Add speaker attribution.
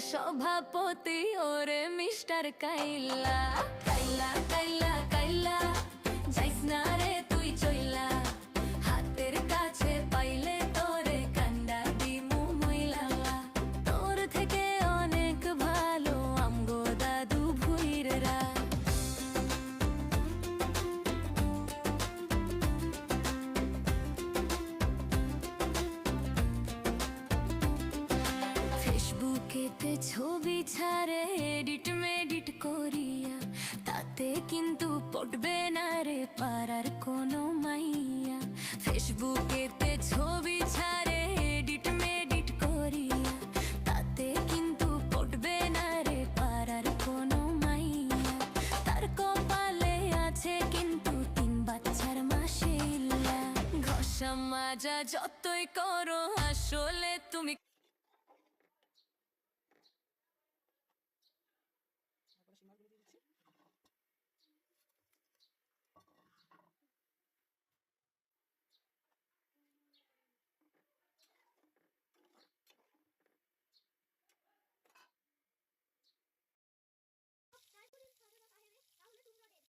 Speaker 1: সভাপতি ওরে মিস্টার কাইলা। কাইলা কাইলা কাইলা যাইস না রে তুই চইলা, হাতের কাছে পাইলে তোরে কান্ডা দিমু মইলা। তোর থেকে অনেক ভালো আমগো দাদু ভুইররা। ফেসবুকেতে ছবি ছাড়ে এডিট মেডিট করিয়া, তাতে কিন্তু পটবে না রে পাড়ার কোনো মাইয়া। ফেসবুকেতে ছবি ছাড়ে এডিট মেডিট করিয়া, তাতে কিন্তু পটবে না রে পাড়ার কোনো মাইয়া। তার কপালে আছে কিন্তু 3 বাচ্চার মাশাআল্লাহ। ঘষা মাজা যতই কর